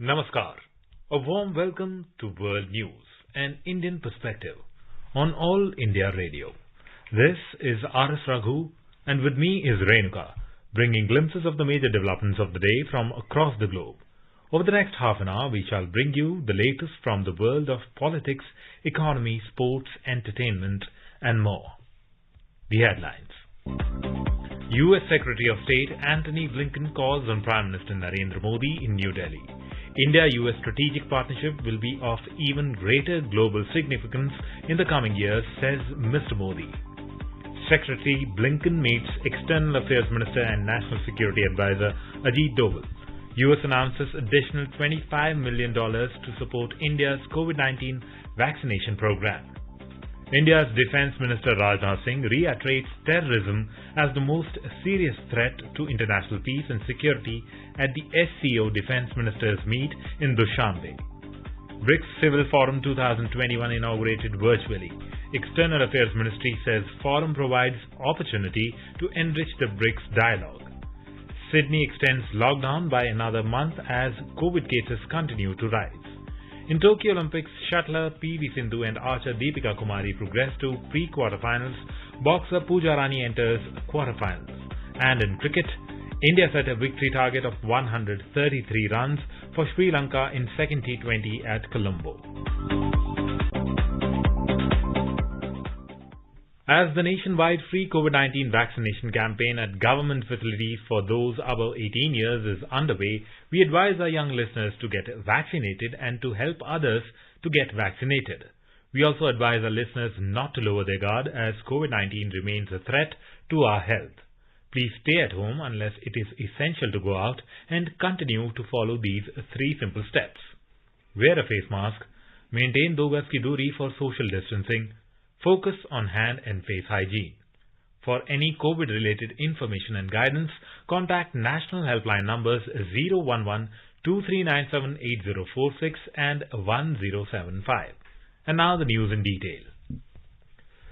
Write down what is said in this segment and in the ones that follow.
Namaskar. A warm welcome to World News, an Indian perspective on All India Radio. This is R.S. Raghu, and with me is Renuka, bringing glimpses of the major developments of the day from across the globe. Over the next half an hour, we shall bring you the latest from the world of politics, economy, sports, entertainment, and more. The headlines. U.S. Secretary of State Antony Blinken calls on Prime Minister Narendra Modi in New Delhi. India-US strategic partnership will be of even greater global significance in the coming years, says Mr. Modi. Secretary Blinken meets External Affairs Minister and National Security Advisor Ajit Doval. US announces additional $25 million to support India's COVID-19 vaccination program. India's Defence Minister Rajnath Singh reiterates terrorism as the most serious threat to international peace and security at the SCO Defence Ministers meet in Dushanbe. BRICS Civil Forum 2021 inaugurated virtually. External Affairs Ministry says forum provides opportunity to enrich the BRICS dialogue. Sydney extends lockdown by another month as COVID cases continue to rise. In Tokyo Olympics, shuttler PV Sindhu and archer Deepika Kumari progress to pre-quarterfinals. Boxer Pooja Rani enters quarterfinals. And in cricket, India set a victory target of 133 runs for Sri Lanka in second T20 at Colombo. As the nationwide free COVID-19 vaccination campaign at government facilities for those above 18 years is underway, we advise our young listeners to get vaccinated and to help others to get vaccinated. We also advise our listeners not to lower their guard as COVID-19 remains a threat to our health. Please stay at home unless it is essential to go out and continue to follow these 3 simple steps. Wear a face mask, maintain 2 gaz ki duri for social distancing, focus on hand and face hygiene. For any COVID-related information and guidance, contact national helpline numbers 011-2397-8046 and 1075. And now the news in detail.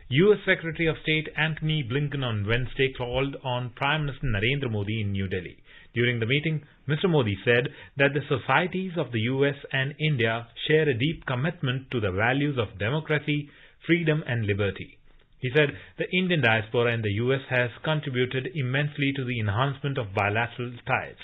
U.S. Secretary of State Antony Blinken on Wednesday called on Prime Minister Narendra Modi in New Delhi. During the meeting, Mr. Modi said that the societies of the U.S. and India share a deep commitment to the values of democracy, freedom and liberty. He said the Indian diaspora in the U.S. has contributed immensely to the enhancement of bilateral ties.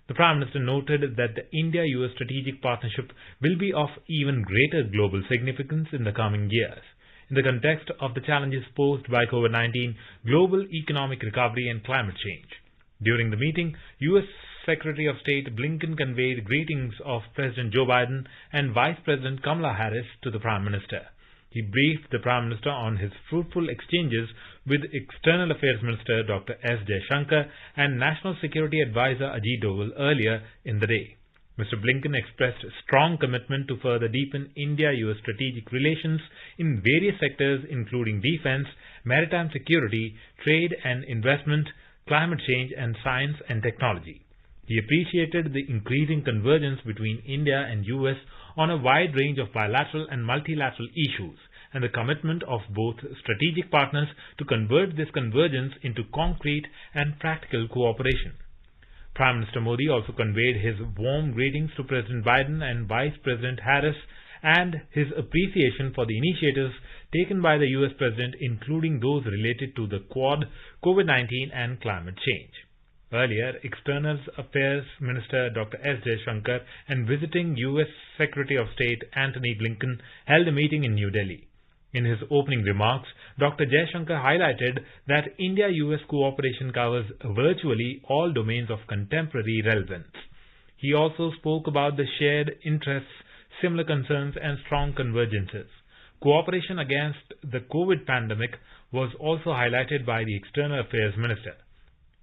The Prime Minister noted that the India-US strategic partnership will be of even greater global significance in the coming years. In the context of the challenges posed by COVID-19, global economic recovery and climate change. During the meeting, U.S. Secretary of State Blinken conveyed greetings of President Joe Biden and Vice President Kamala Harris to the Prime Minister. He briefed the Prime Minister on his fruitful exchanges with External Affairs Minister Dr. S. Jaishankar and National Security Advisor Ajit Doval earlier in the day. Mr. Blinken expressed strong commitment to further deepen India-US strategic relations in various sectors including defense, maritime security, trade and investment, climate change and science and technology. He appreciated the increasing convergence between India and US on a wide range of bilateral and multilateral issues and the commitment of both strategic partners to convert this convergence into concrete and practical cooperation. Prime Minister Modi also conveyed his warm greetings to President Biden and Vice President Harris and his appreciation for the initiatives taken by the US President, including those related to the Quad, COVID-19 and climate change. Earlier, External Affairs Minister Dr. S. Jaishankar and visiting U.S. Secretary of State Antony Blinken held a meeting in New Delhi. In his opening remarks, Dr. Jaishankar highlighted that India-US cooperation covers virtually all domains of contemporary relevance. He also spoke about the shared interests, similar concerns and strong convergences. Cooperation against the COVID pandemic was also highlighted by the External Affairs Minister.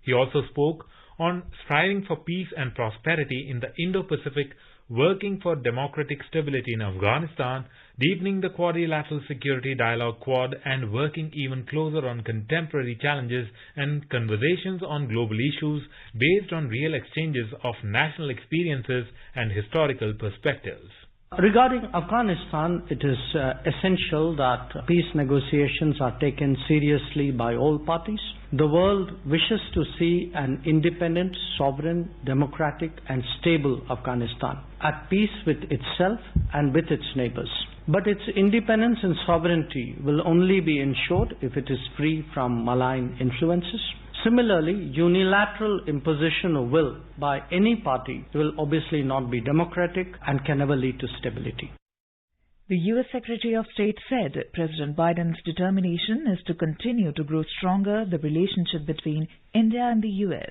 He also spoke on striving for peace and prosperity in the Indo-Pacific, working for democratic stability in Afghanistan, deepening the quadrilateral security dialogue Quad, and working even closer on contemporary challenges and conversations on global issues based on real exchanges of national experiences and historical perspectives. Regarding Afghanistan, it is essential that peace negotiations are taken seriously by all parties. The world wishes to see an independent, sovereign, democratic and stable Afghanistan, at peace with itself and with its neighbors. But its independence and sovereignty will only be ensured if it is free from malign influences. Similarly, unilateral imposition of will by any party will obviously not be democratic and can never lead to stability. The U.S. Secretary of State said President Biden's determination is to continue to grow stronger the relationship between India and the U.S.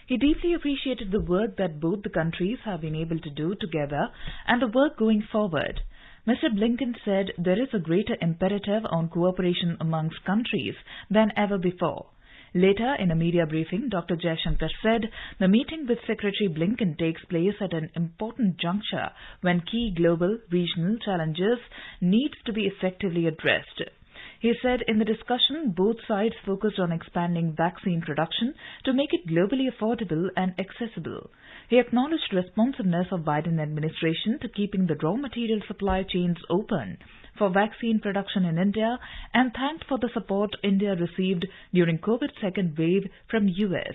He deeply appreciated the work that both the countries have been able to do together and the work going forward. Mr. Blinken said there is a greater imperative on cooperation amongst countries than ever before. Later, in a media briefing, Dr. Jaishankar said the meeting with Secretary Blinken takes place at an important juncture when key global, regional challenges need to be effectively addressed. He said in the discussion, both sides focused on expanding vaccine production to make it globally affordable and accessible. He acknowledged responsiveness of Biden administration to keeping the raw material supply chains open for vaccine production in India and thanked for the support India received during COVID's second wave from US.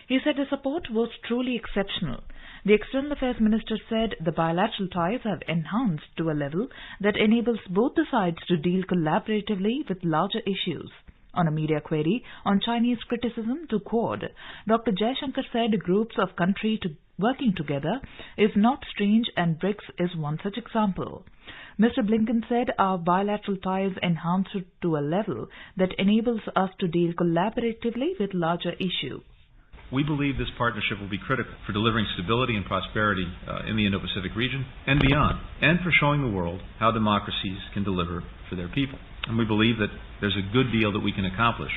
He said the support was truly exceptional. The External Affairs Minister said the bilateral ties have enhanced to a level that enables both the sides to deal collaboratively with larger issues. On a media query on Chinese criticism to Quad, Dr. Jaishankar said groups of countries working together is not strange and BRICS is one such example. Mr. Blinken said our bilateral ties enhance to a level that enables us to deal collaboratively with larger issues. We believe this partnership will be critical for delivering stability and prosperity in the Indo-Pacific region and beyond, and for showing the world how democracies can deliver for their people. And we believe that there's a good deal that we can accomplish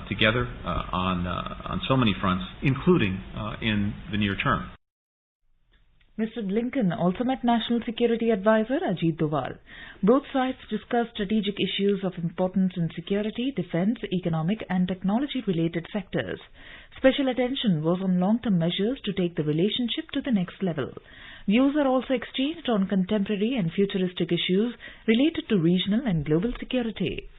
together on so many fronts, including in the near term. Mr. Blinken also met National Security Advisor Ajit Doval. Both sides discussed strategic issues of importance in security, defense, economic and technology-related sectors. Special attention was on long-term measures to take the relationship to the next level. Views are also exchanged on contemporary and futuristic issues related to regional and global security.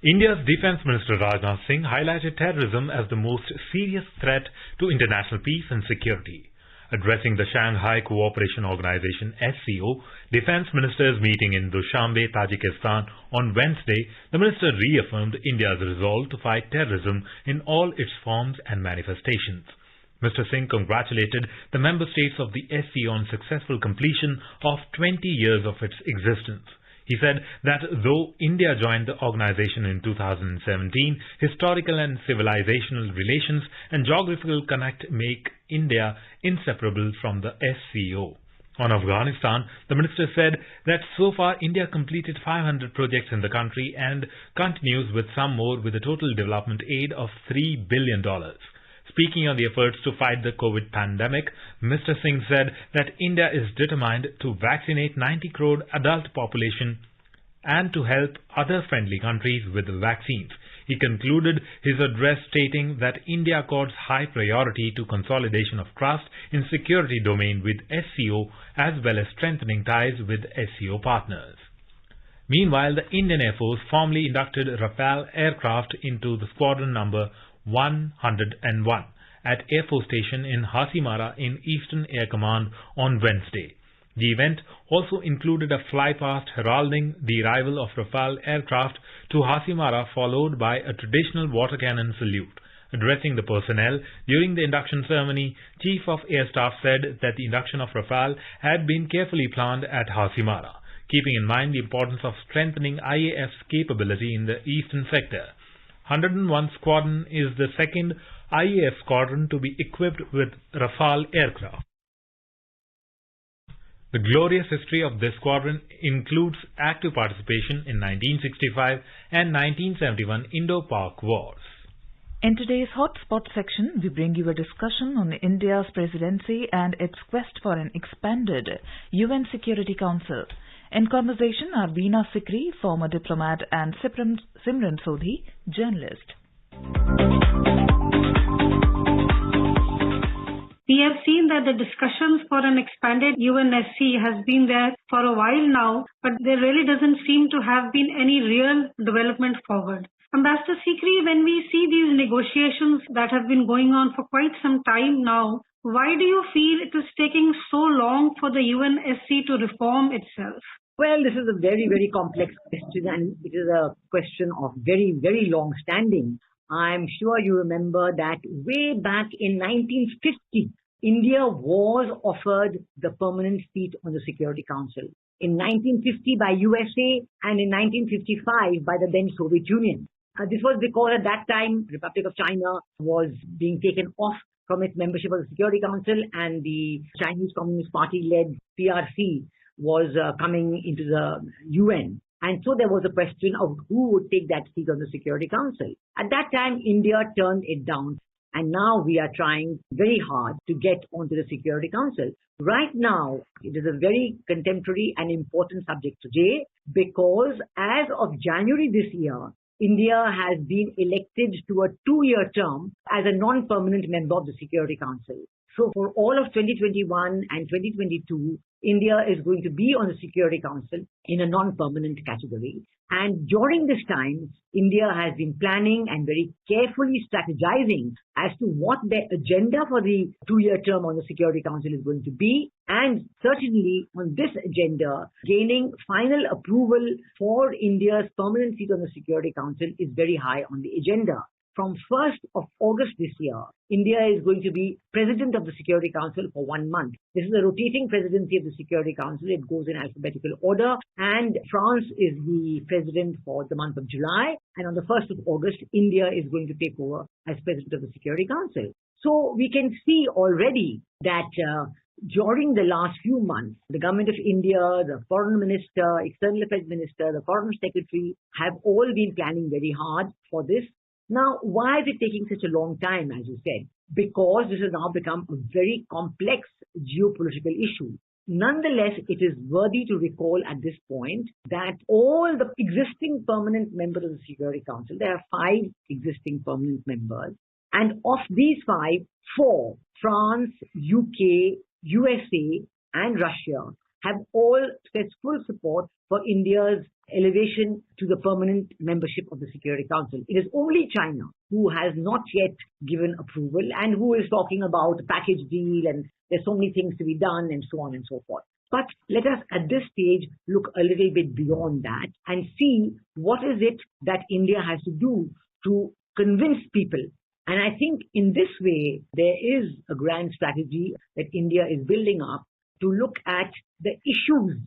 India's Defence Minister Rajnath Singh highlighted terrorism as the most serious threat to international peace and security. Addressing the Shanghai Cooperation Organization SCO Defence Ministers meeting in Dushanbe, Tajikistan on Wednesday, the minister reaffirmed India's resolve to fight terrorism in all its forms and manifestations. Mr. Singh congratulated the member states of the SCO on successful completion of 20 years of its existence. He said that though India joined the organization in 2017, historical and civilizational relations and geographical connect make India inseparable from the SCO. On Afghanistan, the minister said that so far India completed 500 projects in the country and continues with some more with a total development aid of $3 billion. Speaking on the efforts to fight the COVID pandemic, Mr. Singh said that India is determined to vaccinate 90 crore adult population and to help other friendly countries with vaccines. He concluded his address stating that India accords high priority to consolidation of trust in security domain with SCO as well as strengthening ties with SCO partners. Meanwhile, the Indian Air Force formally inducted Rafale aircraft into the squadron number 101 at Air Force Station in Hasimara in Eastern Air Command on Wednesday. The event also included a flypast heralding the arrival of Rafale aircraft to Hasimara, followed by a traditional water cannon salute. Addressing the personnel during the induction ceremony, Chief of Air Staff said that the induction of Rafale had been carefully planned at Hasimara, keeping in mind the importance of strengthening IAF's capability in the eastern sector. 101 Squadron is the second IAF squadron to be equipped with Rafale aircraft. The glorious history of this squadron includes active participation in 1965 and 1971 Indo-Pak Wars. In today's Hotspot section, we bring you a discussion on India's presidency and its quest for an expanded UN Security Council. In conversation are Veena Sikri, former diplomat, and Simran Sodhi, journalist. We have seen that the discussions for an expanded UNSC has been there for a while now, but there really doesn't seem to have been any real development forward. Ambassador Sikri, when we see these negotiations that have been going on for quite some time now, why do you feel it is taking so long for the UNSC to reform itself? Well, this is a very, very complex question, and it is a question of very, very long standing. I'm sure you remember that way back in 1950, India was offered the permanent seat on the Security Council. In 1950 by USA and in 1955 by the then Soviet Union. This was because at that time, the Republic of China was being taken off from its membership of the Security Council, and the Chinese Communist Party-led PRC was coming into the UN. And so there was a question of who would take that seat on the Security Council. At that time, India turned it down. And now we are trying very hard to get onto the Security Council. Right now, it is a very contemporary and important subject today because as of January this year, India has been elected to a 2-year term as a non-permanent member of the Security Council. So for all of 2021 and 2022, India is going to be on the Security Council in a non-permanent category. And during this time, India has been planning and very carefully strategizing as to what their agenda for the 2-year term on the Security Council is going to be. And certainly on this agenda, gaining final approval for India's permanent seat on the Security Council is very high on the agenda. From 1st of August this year, India is going to be president of the Security Council for 1 month. This is a rotating presidency of the Security Council. It goes in alphabetical order, and France is the president for the month of July. And on the 1st of August, India is going to take over as president of the Security Council. So we can see already that during the last few months, the government of India, the foreign minister, external affairs minister, the foreign secretary have all been planning very hard for this. Now, why is it taking such a long time, as you said? Because this has now become a very complex geopolitical issue. Nonetheless, it is worthy to recall at this point that all the existing permanent members of the Security Council, there are 5 existing permanent members, and of these 5, 4, France, UK, USA, and Russia, have all expressed full support for India's elevation to the permanent membership of the Security Council. It is only China who has not yet given approval and who is talking about a package deal and there's so many things to be done and so on and so forth. But let us at this stage look a little bit beyond that and see what is it that India has to do to convince people. And I think in this way, there is a grand strategy that India is building up to look at the issues.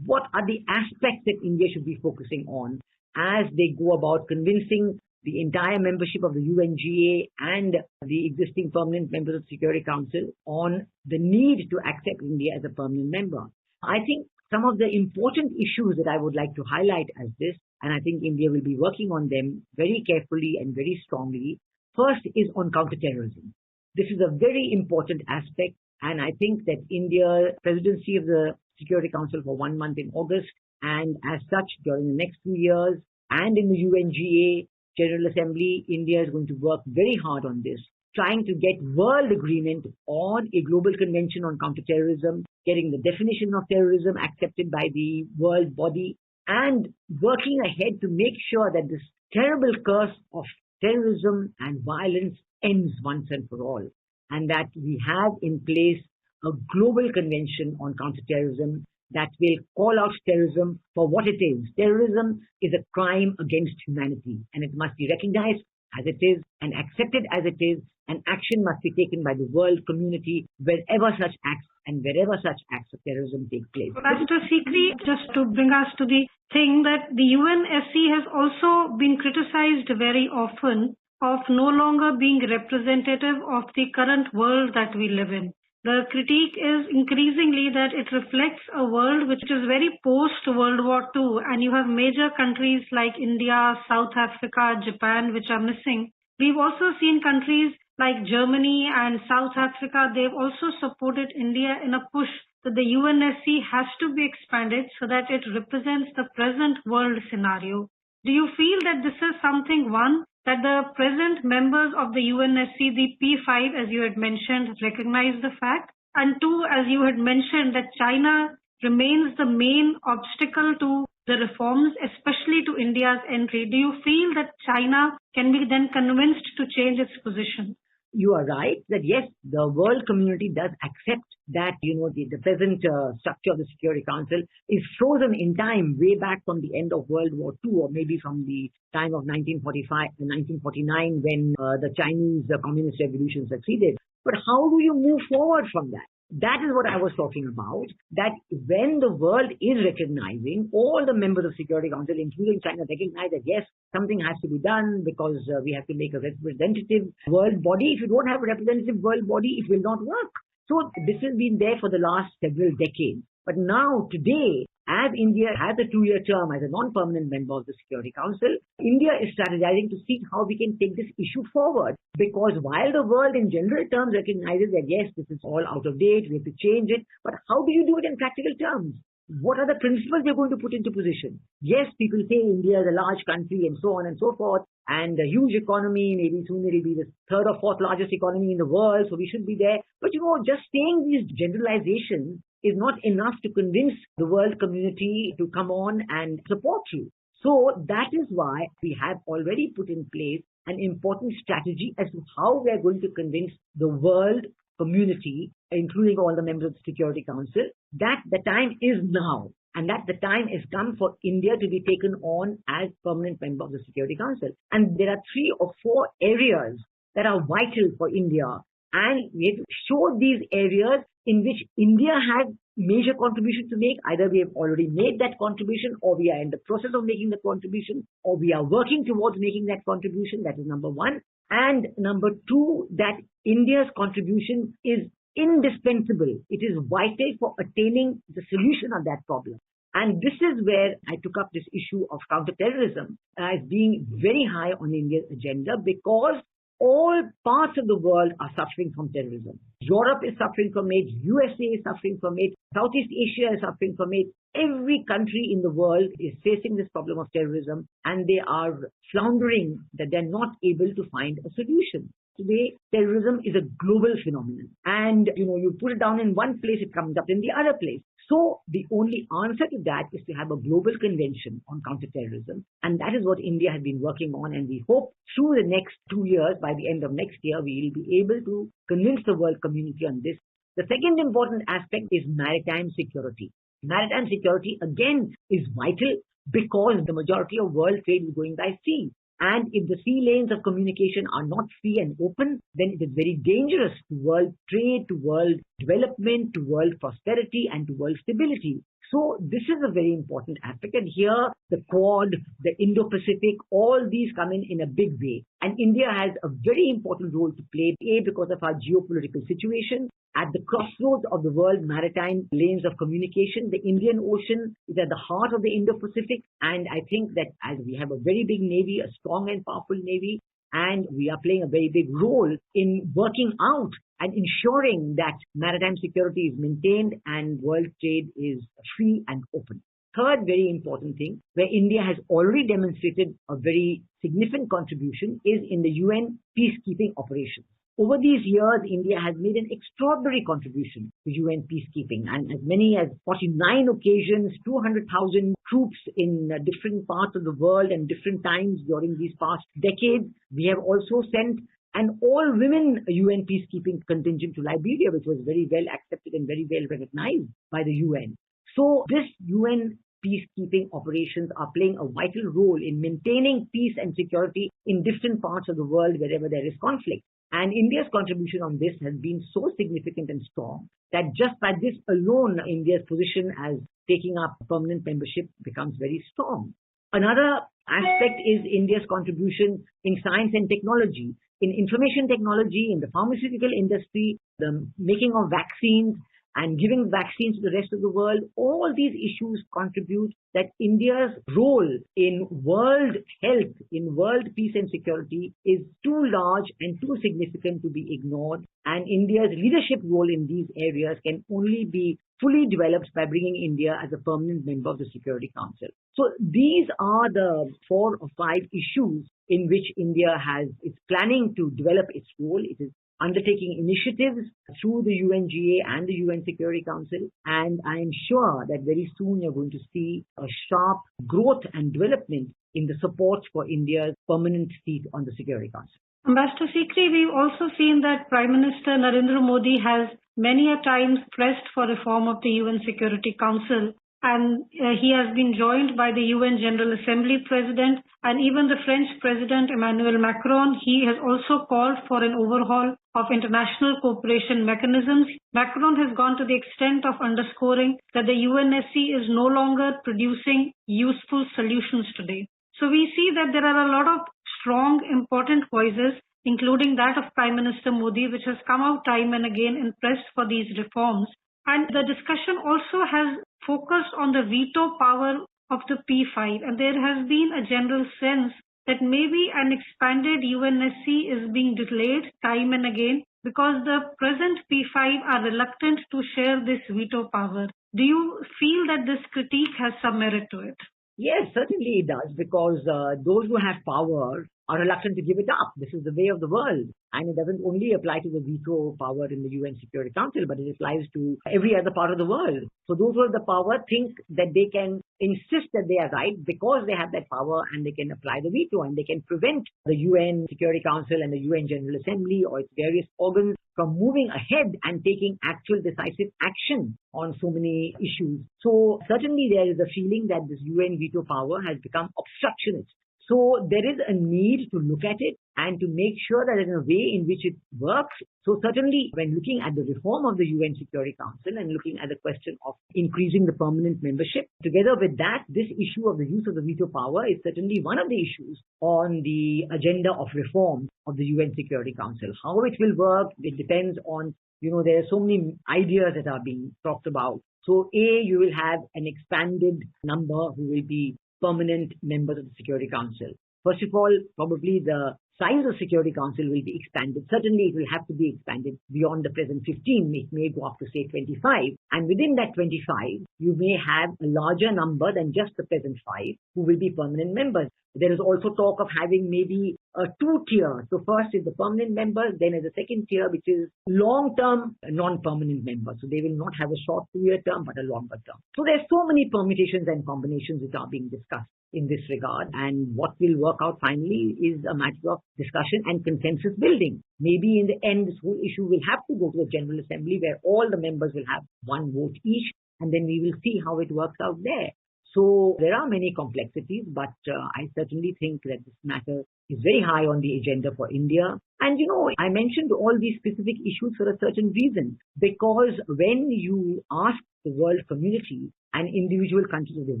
What are the aspects that India should be focusing on as they go about convincing the entire membership of the UNGA and the existing permanent members of the Security Council on the need to accept India as a permanent member? I think some of the important issues that I would like to highlight as this, and I think India will be working on them very carefully and very strongly. First is on counter-terrorism. This is a very important aspect, and I think that India's presidency of the Security Council for 1 month in August, and as such during the next 2 years, and in the UNGA General Assembly, India is going to work very hard on this, trying to get world agreement on a global convention on counterterrorism, getting the definition of terrorism accepted by the world body, and working ahead to make sure that this terrible curse of terrorism and violence ends once and for all, and that we have in place a global convention on counterterrorism that will call out terrorism for what it is. Terrorism is a crime against humanity, and it must be recognized as it is and accepted as it is, and action must be taken by the world community wherever such acts and wherever such acts of terrorism take place. Ambassador Sikri, just to bring us to the thing that the UNSC has also been criticized very often of no longer being representative of the current world that we live in. The critique is increasingly that it reflects a world which is very post-World War II, and you have major countries like India, South Africa, Japan, which are missing. We've also seen countries like Germany and South Africa. They've also supported India in a push that the UNSC has to be expanded so that it represents the present world scenario. Do you feel that this is something, one, that the present members of the UNSC, the P5, as you had mentioned, recognize the fact? And two, as you had mentioned, that China remains the main obstacle to the reforms, especially to India's entry. Do you feel that China can be then convinced to change its position? You are right that yes, the world community does accept that, the present structure of the Security Council is frozen in time way back from the end of World War II, or maybe from the time of 1945 and 1949 when the Chinese Communist Revolution succeeded. But how do you move forward from that? That is what I was talking about, that when the world is recognizing, all the members of Security Council, including China, recognize that yes, something has to be done because we have to make a representative world body. If you don't have a representative world body, it will not work. So this has been there for the last several decades. But now, today, as India has a 2-year term as a non-permanent member of the Security Council, India is strategizing to see how we can take this issue forward. Because while the world in general terms recognizes that yes, this is all out of date, we have to change it, but how do you do it in practical terms? What are the principles you're going to put into position? Yes, people say India is a large country and so on and so forth, and a huge economy, maybe soon it will be the third or fourth largest economy in the world, so we should be there. But just saying these generalizations is not enough to convince the world community to come on and support you. So that is why we have already put in place an important strategy as to how we are going to convince the world community, including all the members of the Security Council, that the time is now and that the time has come for India to be taken on as permanent member of the Security Council. And there are 3 or 4 areas that are vital for India, and we have to show these areas in which India has major contribution to make. Either we have already made that contribution, or we are in the process of making the contribution, or we are working towards making that contribution. That is number 1. And number 2, that India's contribution is indispensable. It is vital for attaining the solution of that problem. And this is where I took up this issue of counter-terrorism as being very high on India's agenda, because all parts of the world are suffering from terrorism. Europe is suffering from it, USA is suffering from it, Southeast Asia is suffering from it. Every country in the world is facing this problem of terrorism, and they are floundering that they're not able to find a solution. Today, terrorism is a global phenomenon, and you put it down in one place, it comes up in the other place. So the only answer to that is to have a global convention on counterterrorism, and that is what India has been working on, and we hope through the next 2 years, by the end of next year, we will be able to convince the world community on this. The second important aspect is maritime security. Maritime security, again, is vital because the majority of world trade is going by sea. And if the sea lanes of communication are not free and open, then it is very dangerous to world trade, to world development, to world prosperity, and to world stability. So this is a very important aspect. And here, the Quad, the Indo-Pacific, all these come in a big way. And India has a very important role to play, because of our geopolitical situation. At the crossroads of the world maritime lanes of communication, the Indian Ocean is at the heart of the Indo-Pacific. And I think that as we have a very big navy, a strong and powerful navy, and we are playing a very big role in working out and ensuring that maritime security is maintained and world trade is free and open. Third very important thing, where India has already demonstrated a very significant contribution, is in the UN peacekeeping operations. Over these years, India has made an extraordinary contribution to UN peacekeeping, and as many as 49 occasions, 200,000 troops in different parts of the world and different times during these past decades. We have also sent an all-women UN peacekeeping contingent to Liberia, which was very well accepted and very well recognized by the UN. So this UN peacekeeping operations are playing a vital role in maintaining peace and security in different parts of the world wherever there is conflict. And India's contribution on this has been so significant and strong that just by this alone, India's position as taking up permanent membership becomes very strong. Another aspect is India's contribution in science and technology, in information technology, in the pharmaceutical industry, the making of vaccines, and giving vaccines to the rest of the world. All these issues contribute that India's role in world health, in world peace and security is too large and too significant to be ignored. And India's leadership role in these areas can only be fully developed by bringing India as a permanent member of the Security Council. So these are the 4 or 5 issues in which India is planning to develop its role. It is undertaking initiatives through the UNGA and the UN Security Council, and I am sure that very soon you're going to see a sharp growth and development in the support for India's permanent seat on the Security Council. Ambassador Sikri, we've also seen that Prime Minister Narendra Modi has many a times pressed for reform of the UN Security Council, and he has been joined by the UN General Assembly President and even the French President Emmanuel Macron. He has also called for an overhaul of international cooperation mechanisms. Macron has gone to the extent of underscoring that the UNSC is no longer producing useful solutions today. So we see that there are a lot of strong, important voices, including that of Prime Minister Modi, which has come out time and again and pressed for these reforms. And the discussion also has focused on the veto power of the P5. And there has been a general sense that maybe an expanded UNSC is being delayed time and again because the present P5 are reluctant to share this veto power. Do you feel that this critique has some merit to it? Yes, certainly it does, because those who have power are reluctant to give it up. This is the way of the world. And it doesn't only apply to the veto power in the UN Security Council, but it applies to every other part of the world. So those who have the power think that they can insist that they are right because they have that power, and they can apply the veto, and they can prevent the UN Security Council and the UN General Assembly or its various organs from moving ahead and taking actual decisive action on so many issues. So certainly there is a feeling that this UN veto power has become obstructionist. So there is a need to look at it and to make sure that in a way in which it works. So certainly when looking at the reform of the UN Security Council and looking at the question of increasing the permanent membership, together with that, this issue of the use of the veto power is certainly one of the issues on the agenda of reform of the UN Security Council. How it will work, it depends on, there are so many ideas that are being talked about. So you will have an expanded number who will be permanent members of the Security Council. First of all, probably the size of the Security Council will be expanded. Certainly, it will have to be expanded beyond the present 15. It may go up to, say, 25. And within that 25, you may have a larger number than just the present 5 who will be permanent members. There is also talk of having maybe a 2-tier. So first is the permanent members, then is the second tier, which is long-term non-permanent members. So they will not have a short 2-year term, but a longer term. So there's so many permutations and combinations which are being discussed in this regard. And what will work out finally is a matter of discussion and consensus building. Maybe in the end, this whole issue will have to go to the General Assembly, where all the members will have 1 vote each, and then we will see how it works out there. So there are many complexities, but I certainly think that this matter is very high on the agenda for India. And I mentioned all these specific issues for a certain reason, because when you ask the world community and individual countries of the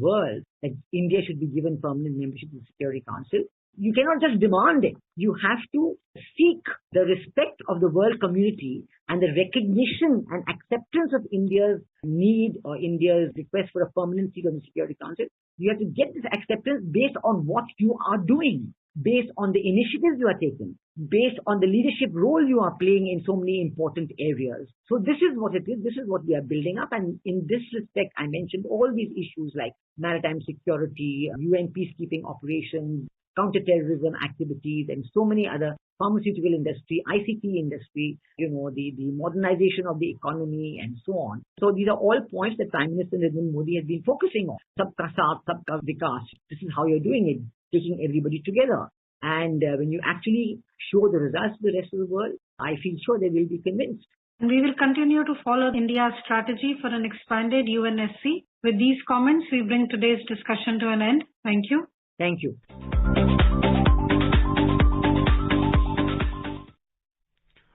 world that India should be given permanent membership of the Security Council, you cannot just demand it. You have to seek the respect of the world community and the recognition and acceptance of India's need or India's request for a permanent seat on the Security Council. You have to get this acceptance based on what you are doing, based on the initiatives you are taking, based on the leadership role you are playing in so many important areas. So this is what it is. This is what we are building up. And in this respect, I mentioned all these issues like maritime security, UN peacekeeping operations, counter-terrorism activities, and so many other pharmaceutical industry, ICT industry, the modernization of the economy, and so on. So these are all points that Prime Minister Narendra Modi has been focusing on. Sabka saath, sabka vikas. This is how you're doing it, taking everybody together. And when you actually show the results to the rest of the world, I feel sure they will be convinced. And we will continue to follow India's strategy for an expanded UNSC. With these comments, we bring today's discussion to an end. Thank you. Thank you.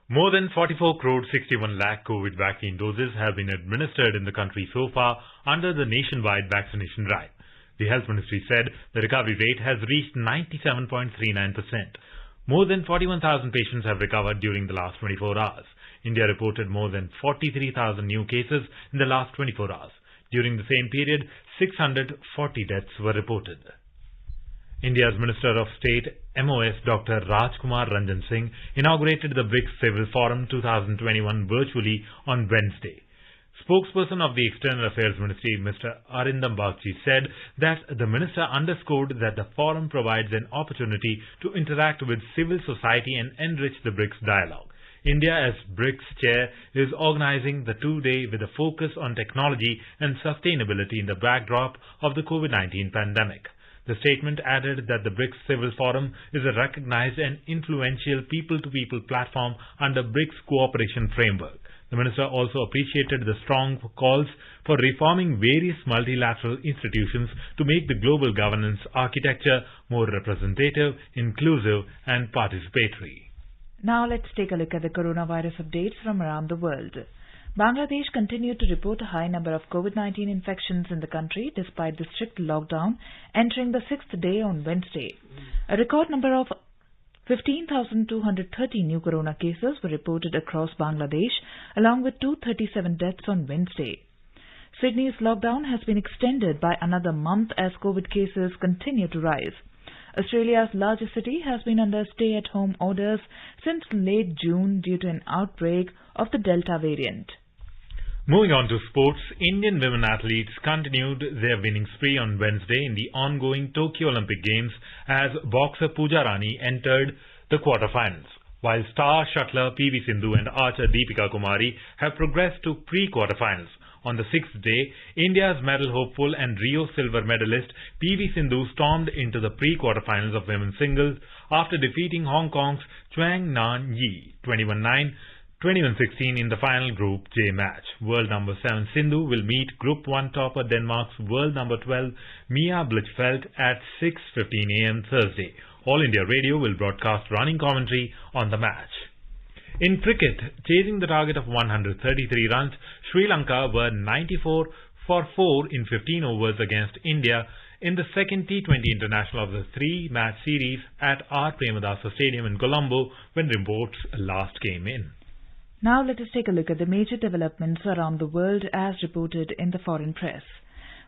More than 44 crore 61 lakh COVID vaccine doses have been administered in the country so far under the nationwide vaccination drive. The Health Ministry said the recovery rate has reached 97.39%. More than 41,000 patients have recovered during the last 24 hours. India reported more than 43,000 new cases in the last 24 hours. During the same period, 640 deaths were reported. India's Minister of State, MOS Dr. Rajkumar Ranjan Singh inaugurated the BRICS Civil Forum 2021 virtually on Wednesday. Spokesperson of the External Affairs Ministry, Mr. Arindam Bagchi, said that the minister underscored that the forum provides an opportunity to interact with civil society and enrich the BRICS dialogue. India, as BRICS chair, is organizing the two-day with a focus on technology and sustainability in the backdrop of the COVID-19 pandemic. The statement added that the BRICS Civil Forum is a recognized and influential people-to-people platform under BRICS cooperation framework. The minister also appreciated the strong calls for reforming various multilateral institutions to make the global governance architecture more representative, inclusive and participatory. Now let's take a look at the coronavirus updates from around the world. Bangladesh continued to report a high number of COVID-19 infections in the country despite the strict lockdown, entering the 6th day on Wednesday. A record number of 15,230 new corona cases were reported across Bangladesh, along with 237 deaths on Wednesday. Sydney's lockdown has been extended by another month as COVID cases continue to rise. Australia's largest city has been under stay-at-home orders since late June due to an outbreak of the Delta variant. Moving on to sports, Indian women athletes continued their winning spree on Wednesday in the ongoing Tokyo Olympic Games as boxer Pooja Rani entered the quarterfinals, while star shuttler PV Sindhu and archer Deepika Kumari have progressed to pre-quarterfinals. On the 6th day, India's medal hopeful and Rio silver medalist PV Sindhu stormed into the pre-quarterfinals of women's singles after defeating Hong Kong's Chuang Nan Yi 21-9, 21-16 in the final Group J match. World number 7 Sindhu will meet Group 1 topper Denmark's world number 12 Mia Blichfeldt at 6:15 a.m. Thursday. All India Radio will broadcast running commentary on the match. In cricket, chasing the target of 133 runs, Sri Lanka were 94 for 4 in 15 overs against India in the second T20 international of the three-match series at R. Premadasa Stadium in Colombo when reports last came in. Now let us take a look at the major developments around the world as reported in the foreign press.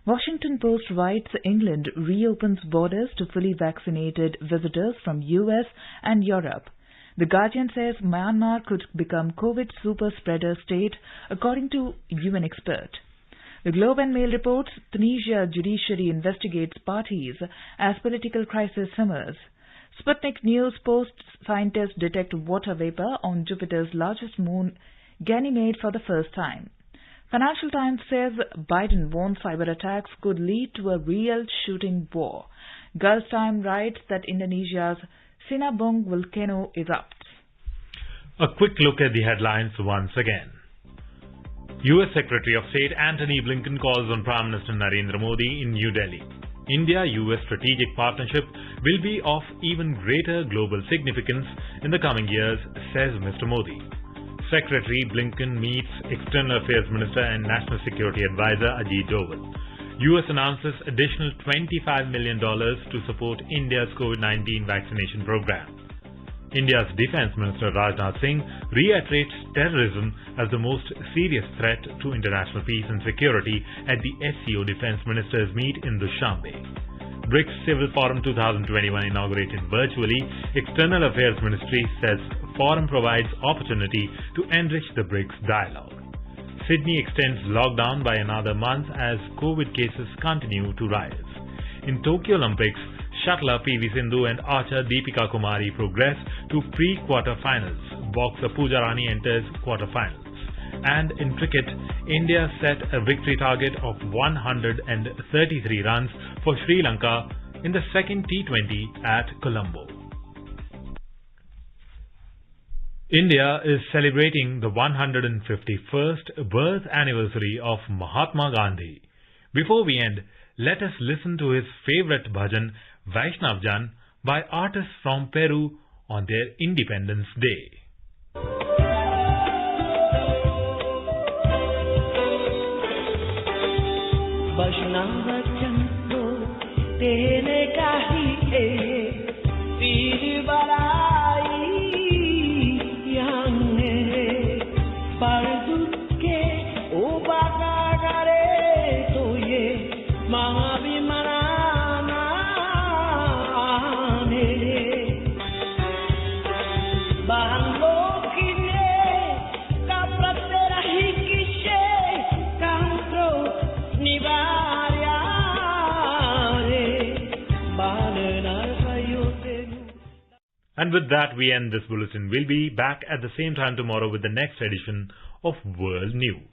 Washington Post writes England reopens borders to fully vaccinated visitors from US and Europe. The Guardian says Myanmar could become COVID super spreader state according to UN expert. The Globe and Mail reports Tunisia judiciary investigates parties as political crisis simmers. Sputnik News posts scientists detect water vapor on Jupiter's largest moon, Ganymede, for the first time. Financial Times says Biden warns cyber attacks could lead to a real shooting war. Gulf Time writes that Indonesia's Sinabung volcano erupts. A quick look at the headlines once again. U.S. Secretary of State Antony Blinken calls on Prime Minister Narendra Modi in New Delhi. India-US strategic partnership will be of even greater global significance in the coming years, says Mr. Modi. Secretary Blinken meets External Affairs Minister and National Security Advisor Ajit Doval. US announces additional $25 million to support India's COVID-19 vaccination program. India's Defence Minister Rajnath Singh reiterates terrorism as the most serious threat to international peace and security at the SCO Defence Ministers meet in Dushanbe. BRICS Civil Forum 2021 inaugurated virtually. External Affairs Ministry says forum provides opportunity to enrich the BRICS dialogue. Sydney extends lockdown by another month as COVID cases continue to rise. In Tokyo Olympics, shuttler PV Sindhu and archer Deepika Kumari progress to pre-quarterfinals. Boxer Pooja Rani enters quarterfinals. And in cricket, India set a victory target of 133 runs for Sri Lanka in the second T20 at Colombo. India is celebrating the 151st birth anniversary of Mahatma Gandhi. Before we end, let us listen to his favorite bhajan, Vaishnav Jan, by artists from Peru on their Independence Day. Vaishnav Jan ko tene kahiye peer barai yanne par dukhe ubaga kare to ye mahabhimana And with that, we end this bulletin. We'll be back at the same time tomorrow with the next edition of World News.